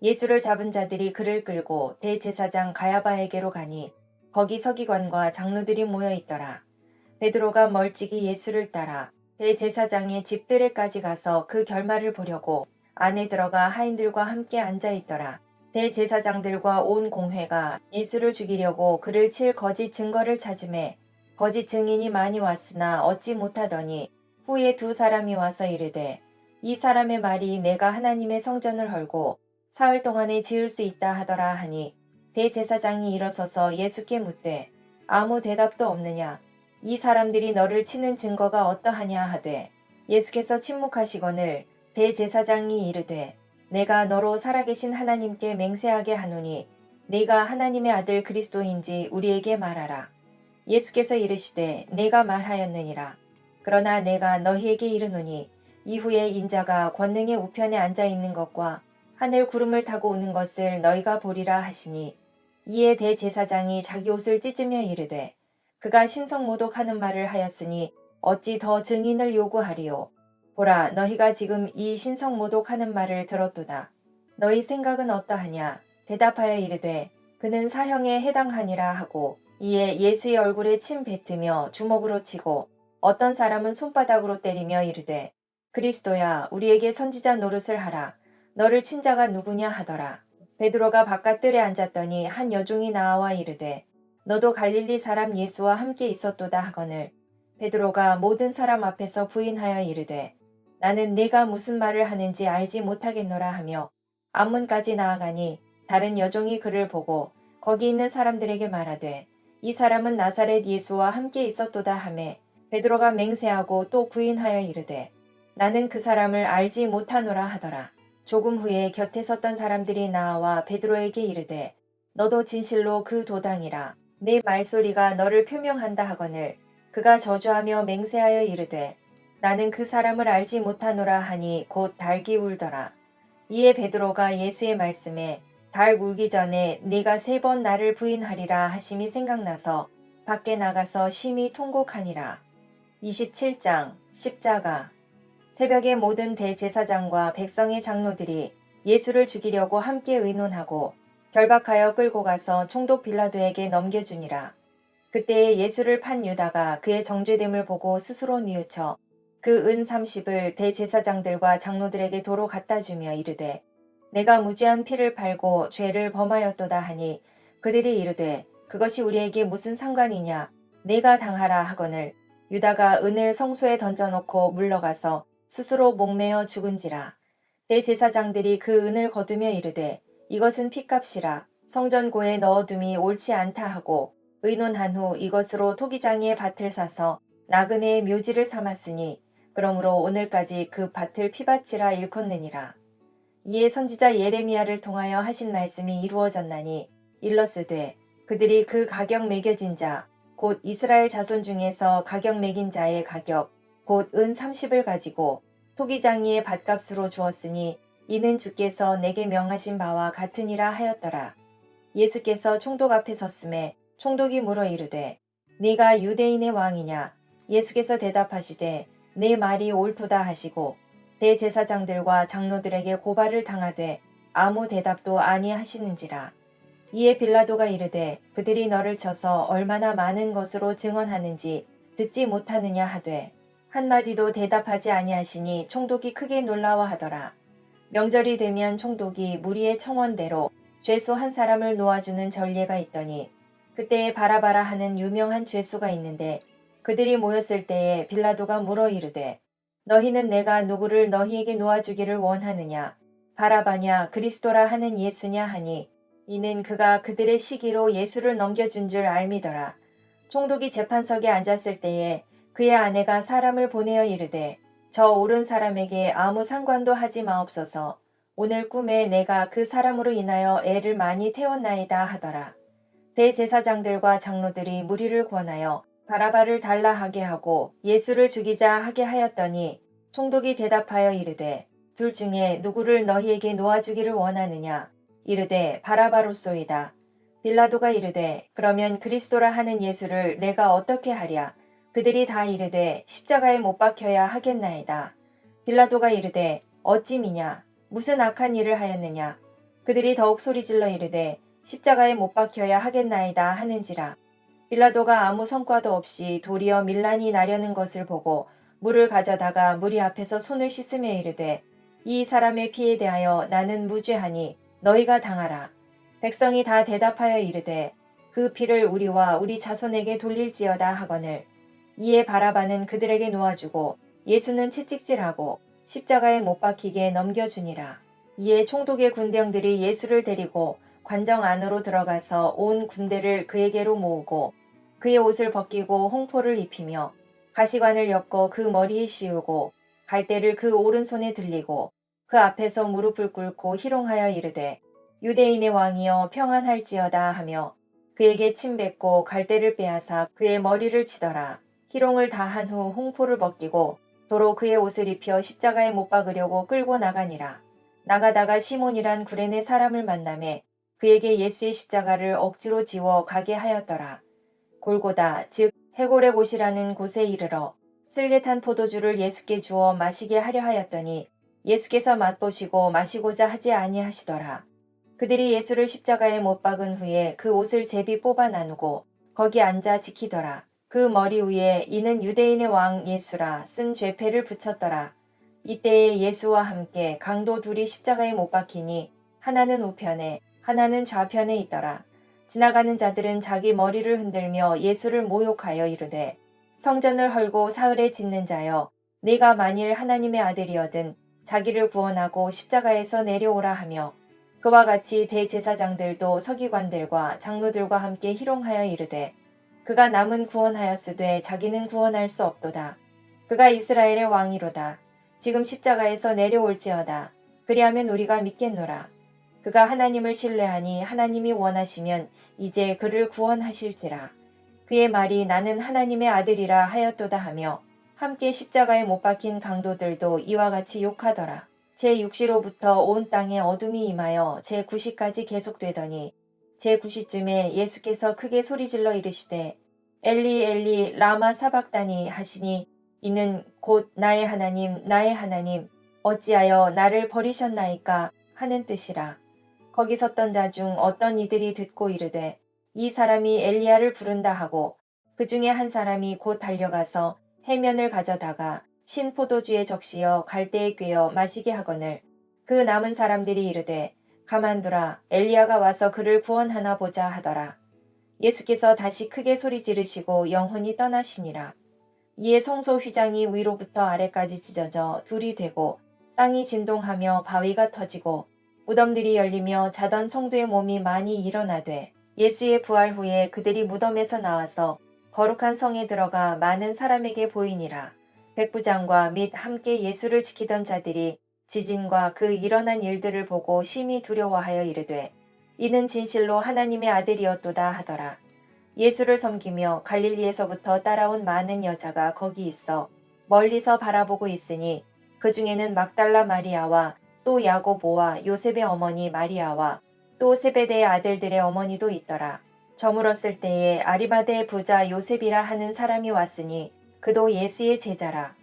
예수를 잡은 자들이 그를 끌고 대제사장 가야바에게로 가니 거기 서기관과 장로들이 모여 있더라. 베드로가 멀찍이 예수를 따라 대제사장의 집들에까지 가서 그 결말을 보려고 안에 들어가 하인들과 함께 앉아 있더라. 대제사장들과 온 공회가 예수를 죽이려고 그를 칠 거짓 증거를 찾음에 거짓 증인이 많이 왔으나 얻지 못하더니 후에 두 사람이 와서 이르되 이 사람의 말이 내가 하나님의 성전을 헐고 사흘 동안에 지을 수 있다 하더라 하니 대제사장이 일어서서 예수께 묻되 아무 대답도 없느냐. 이 사람들이 너를 치는 증거가 어떠하냐 하되 예수께서 침묵하시거늘 대제사장이 이르되 내가 너로 살아계신 하나님께 맹세하게 하노니 네가 하나님의 아들 그리스도인지 우리에게 말하라. 예수께서 이르시되 내가 말하였느니라. 그러나 내가 너희에게 이르노니 이후에 인자가 권능의 우편에 앉아 있는 것과 하늘 구름을 타고 오는 것을 너희가 보리라 하시니 이에 대제사장이 자기 옷을 찢으며 이르되 그가 신성모독하는 말을 하였으니 어찌 더 증인을 요구하리요. 보라 너희가 지금 이 신성모독하는 말을 들었도다. 너희 생각은 어떠하냐. 대답하여 이르되 그는 사형에 해당하니라 하고 이에 예수의 얼굴에 침 뱉으며 주먹으로 치고 어떤 사람은 손바닥으로 때리며 이르되 그리스도야 우리에게 선지자 노릇을 하라. 너를 친 자가 누구냐 하더라. 베드로가 바깥들에 앉았더니 한 여종이 나와 이르되 너도 갈릴리 사람 예수와 함께 있었도다 하거늘 베드로가 모든 사람 앞에서 부인하여 이르되 나는 네가 무슨 말을 하는지 알지 못하겠노라 하며 앞문까지 나아가니 다른 여종이 그를 보고 거기 있는 사람들에게 말하되 이 사람은 나사렛 예수와 함께 있었도다 하매 베드로가 맹세하고 또 부인하여 이르되 나는 그 사람을 알지 못하노라 하더라. 조금 후에 곁에 섰던 사람들이 나와 베드로에게 이르되 너도 진실로 그 도당이라. 네 말소리가 너를 표명한다 하거늘 그가 저주하며 맹세하여 이르되 나는 그 사람을 알지 못하노라 하니 곧 닭이 울더라. 이에 베드로가 예수의 말씀에 닭 울기 전에 네가 3번 나를 부인하리라 하심이 생각나서 밖에 나가서 심히 통곡하니라. 27장 십자가. 새벽에 모든 대제사장과 백성의 장로들이 예수를 죽이려고 함께 의논하고 결박하여 끌고 가서 총독 빌라도에게 넘겨주니라. 그때에 예수를 판 유다가 그의 정죄됨을 보고 스스로 뉘우쳐 그 은 30을 대제사장들과 장로들에게 도로 갖다 주며 이르되 내가 무죄한 피를 팔고 죄를 범하였도다 하니 그들이 이르되 그것이 우리에게 무슨 상관이냐 내가 당하라 하거늘 유다가 은을 성소에 던져놓고 물러가서 스스로 목매어 죽은지라. 대제사장들이 그 은을 거두며 이르되 이것은 핏값이라 성전고에 넣어둠이 옳지 않다 하고 의논한 후 이것으로 토기장이의 밭을 사서 나그네의 묘지를 삼았으니 그러므로 오늘까지 그 밭을 피밭이라 일컫느니라. 이에 선지자 예레미야를 통하여 하신 말씀이 이루어졌나니 일러스되 그들이 그 가격 매겨진 자 곧 이스라엘 자손 중에서 가격 매긴 자의 가격 곧 은 30을 가지고 토기장이의 밭값으로 주었으니 이는 주께서 내게 명하신 바와 같으니라 하였더라. 예수께서 총독 앞에 섰음에 총독이 물어 이르되 네가 유대인의 왕이냐. 예수께서 대답하시되 내 말이 옳도다 하시고 대제사장들과 장로들에게 고발을 당하되 아무 대답도 아니하시는지라. 이에 빌라도가 이르되 그들이 너를 쳐서 얼마나 많은 것으로 증언하는지 듣지 못하느냐 하되 한마디도 대답하지 아니하시니 총독이 크게 놀라워하더라. 명절이 되면 총독이 무리의 청원대로 죄수 한 사람을 놓아주는 전례가 있더니 그때에 바라바라 하는 유명한 죄수가 있는데 그들이 모였을 때에 빌라도가 물어 이르되 너희는 내가 누구를 너희에게 놓아주기를 원하느냐 바라바냐 그리스도라 하는 예수냐 하니 이는 그가 그들의 시기로 예수를 넘겨준 줄 알미더라. 총독이 재판석에 앉았을 때에 그의 아내가 사람을 보내어 이르되 저 옳은 사람에게 아무 상관도 하지 마옵소서. 오늘 꿈에 내가 그 사람으로 인하여 애를 많이 태웠나이다 하더라. 대제사장들과 장로들이 무리를 권하여 바라바를 달라 하게 하고 예수를 죽이자 하게 하였더니 총독이 대답하여 이르되 둘 중에 누구를 너희에게 놓아주기를 원하느냐. 이르되 바라바로소이다. 빌라도가 이르되 그러면 그리스도라 하는 예수를 내가 어떻게 하랴. 그들이 다 이르되 십자가에 못 박혀야 하겠나이다. 빌라도가 이르되 어찌미냐 무슨 악한 일을 하였느냐. 그들이 더욱 소리질러 이르되 십자가에 못 박혀야 하겠나이다 하는지라. 빌라도가 아무 성과도 없이 도리어 밀란이 나려는 것을 보고 물을 가져다가 무리 앞에서 손을 씻으며 이르되 이 사람의 피에 대하여 나는 무죄하니 너희가 당하라. 백성이 다 대답하여 이르되 그 피를 우리와 우리 자손에게 돌릴지어다 하거늘 이에 바라바는 그들에게 놓아주고 예수는 채찍질하고 십자가에 못 박히게 넘겨주니라. 이에 총독의 군병들이 예수를 데리고 관정 안으로 들어가서 온 군대를 그에게로 모으고 그의 옷을 벗기고 홍포를 입히며 가시관을 엮어 그 머리에 씌우고 갈대를 그 오른손에 들리고 그 앞에서 무릎을 꿇고 희롱하여 이르되 유대인의 왕이여 평안할지어다 하며 그에게 침 뱉고 갈대를 빼앗아 그의 머리를 치더라. 희롱을 다한 후 홍포를 벗기고 도로 그의 옷을 입혀 십자가에 못 박으려고 끌고 나가니라. 나가다가 시몬이란 구레네 사람을 만나매 그에게 예수의 십자가를 억지로 지워 가게 하였더라. 골고다 즉 해골의 곳이라는 곳에 이르러 쓸개탄 포도주를 예수께 주어 마시게 하려 하였더니 예수께서 맛보시고 마시고자 하지 아니하시더라. 그들이 예수를 십자가에 못 박은 후에 그 옷을 제비 뽑아 나누고 거기 앉아 지키더라. 그 머리 위에 이는 유대인의 왕 예수라 쓴 죄패를 붙였더라. 이때에 예수와 함께 강도 둘이 십자가에 못 박히니 하나는 우편에 하나는 좌편에 있더라. 지나가는 자들은 자기 머리를 흔들며 예수를 모욕하여 이르되 성전을 헐고 사흘에 짓는 자여 네가 만일 하나님의 아들이어든 자기를 구원하고 십자가에서 내려오라 하며 그와 같이 대제사장들도 서기관들과 장로들과 함께 희롱하여 이르되 그가 남은 구원하였으되 자기는 구원할 수 없도다. 그가 이스라엘의 왕이로다. 지금 십자가에서 내려올지어다. 그리하면 우리가 믿겠노라. 그가 하나님을 신뢰하니 하나님이 원하시면 이제 그를 구원하실지라. 그의 말이 나는 하나님의 아들이라 하였도다 하며 함께 십자가에 못 박힌 강도들도 이와 같이 욕하더라. 제6시로부터 온 땅에 어둠이 임하여 제9시까지 계속되더니 제9시쯤에 예수께서 크게 소리질러 이르시되 엘리 엘리 라마 사박다니 하시니 이는 곧 나의 하나님 나의 하나님 어찌하여 나를 버리셨나이까 하는 뜻이라. 거기 섰던 자 중 어떤 이들이 듣고 이르되 이 사람이 엘리야를 부른다 하고 그 중에 한 사람이 곧 달려가서 해면을 가져다가 신 포도주에 적시어 갈대에 꿰어 마시게 하거늘 그 남은 사람들이 이르되 가만두라 엘리야가 와서 그를 구원하나 보자 하더라. 예수께서 다시 크게 소리 지르시고 영혼이 떠나시니라. 이에 성소 휘장이 위로부터 아래까지 찢어져 둘이 되고 땅이 진동하며 바위가 터지고 무덤들이 열리며 자던 성도의 몸이 많이 일어나되 예수의 부활 후에 그들이 무덤에서 나와서 거룩한 성에 들어가 많은 사람에게 보이니라. 백부장과 및 함께 예수를 지키던 자들이 지진과 그 일어난 일들을 보고 심히 두려워하여 이르되 이는 진실로 하나님의 아들이었도다 하더라. 예수를 섬기며 갈릴리에서부터 따라온 많은 여자가 거기 있어 멀리서 바라보고 있으니 그 중에는 막달라 마리아와 또 야고보와 요셉의 어머니 마리아와 또 세베대의 아들들의 어머니도 있더라. 저물었을 때에 아리마대의 부자 요셉이라 하는 사람이 왔으니 그도 예수의 제자라.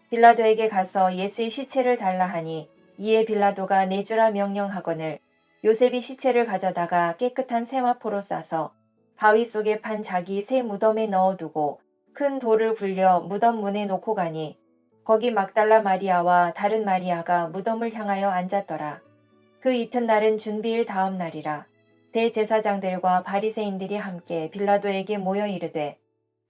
빌라도에게 가서 예수의 시체를 달라 하니 이에 빌라도가 내주라 명령하거늘 요셉이 시체를 가져다가 깨끗한 세마포로 싸서 바위 속에 판 자기 새 무덤에 넣어두고 큰 돌을 굴려 무덤 문에 놓고 가니 거기 막달라 마리아와 다른 마리아가 무덤을 향하여 앉았더라. 그 이튿날은 준비일 다음 날이라. 대제사장들과 바리새인들이 함께 빌라도에게 모여 이르되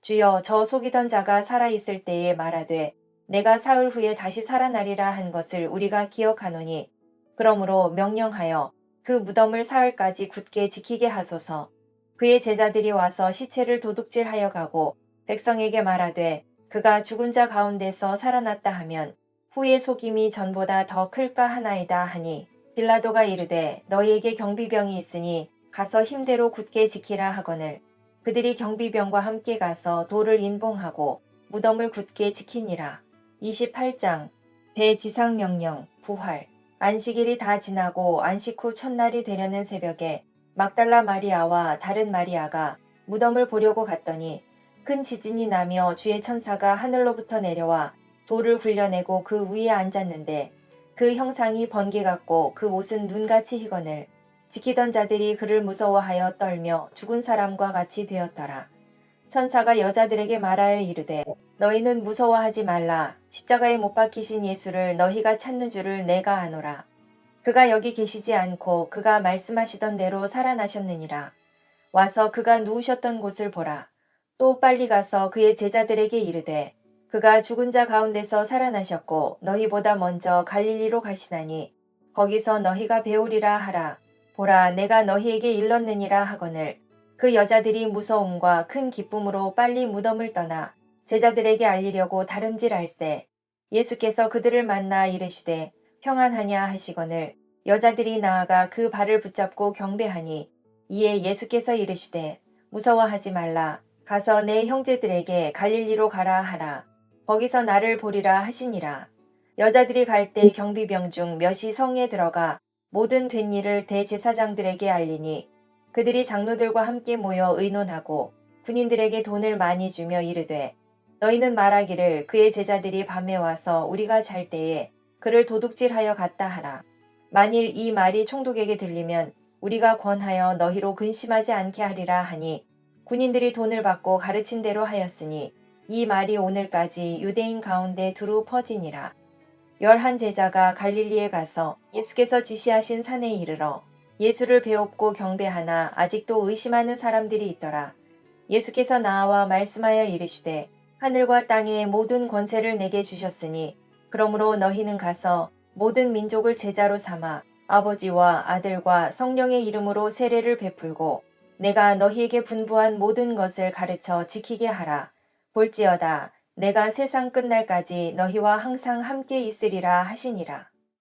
주여 저 속이던 자가 살아있을 때에 말하되 내가 사흘 후에 다시 살아나리라 한 것을 우리가 기억하노니 그러므로 명령하여 그 무덤을 사흘까지 굳게 지키게 하소서. 그의 제자들이 와서 시체를 도둑질하여 가고 백성에게 말하되 그가 죽은 자 가운데서 살아났다 하면 후의 속임이 전보다 더 클까 하나이다 하니 빌라도가 이르되 너희에게 경비병이 있으니 가서 힘대로 굳게 지키라 하거늘 그들이 경비병과 함께 가서 돌을 인봉하고 무덤을 굳게 지키니라. 28장 대지상명령 부활. 안식일이 다 지나고 안식 후 첫날이 되려는 새벽에 막달라 마리아와 다른 마리아가 무덤을 보려고 갔더니 큰 지진이 나며 주의 천사가 하늘로부터 내려와 돌을 굴려내고 그 위에 앉았는데 그 형상이 번개 같고 그 옷은 눈같이 희거늘 지키던 자들이 그를 무서워하여 떨며 죽은 사람과 같이 되었더라. 천사가 여자들에게 말하여 이르되 너희는 무서워하지 말라. 십자가에 못 박히신 예수를 너희가 찾는 줄을 내가 아노라. 그가 여기 계시지 않고 그가 말씀하시던 대로 살아나셨느니라. 와서 그가 누우셨던 곳을 보라. 또 빨리 가서 그의 제자들에게 이르되 그가 죽은 자 가운데서 살아나셨고 너희보다 먼저 갈릴리로 가시나니 거기서 너희가 배우리라 하라. 보라 내가 너희에게 일렀느니라 하거늘 그 여자들이 무서움과 큰 기쁨으로 빨리 무덤을 떠나 제자들에게 알리려고 다름질할세 예수께서 그들을 만나 이르시되 평안하냐 하시거늘 여자들이 나아가 그 발을 붙잡고 경배하니 이에 예수께서 이르시되 무서워하지 말라. 가서 내 형제들에게 갈릴리로 가라 하라. 거기서 나를 보리라 하시니라. 여자들이 갈 때 경비병 중 몇이 성에 들어가 모든 된 일을 대제사장들에게 알리니 그들이 장로들과 함께 모여 의논하고 군인들에게 돈을 많이 주며 이르되 너희는 말하기를 그의 제자들이 밤에 와서 우리가 잘 때에 그를 도둑질하여 갔다 하라. 만일 이 말이 총독에게 들리면 우리가 권하여 너희로 근심하지 않게 하리라 하니 군인들이 돈을 받고 가르친 대로 하였으니 이 말이 오늘까지 유대인 가운데 두루 퍼지니라. 11 제자가 갈릴리에 가서 예수께서 지시하신 산에 이르러 예수를 배웁고 경배하나 아직도 의심하는 사람들이 있더라. 예수께서 나와 말씀하여 이르시되 하늘과 땅의 모든 권세를 내게 주셨으니 그러므로 너희는 가서 모든 민족을 제자로 삼아 아버지와 아들과 성령의 이름으로 세례를 베풀고 내가 너희에게 분부한 모든 것을 가르쳐 지키게 하라. 볼지어다 내가 세상 끝날까지 너희와 항상 함께 있으리라 하시니라.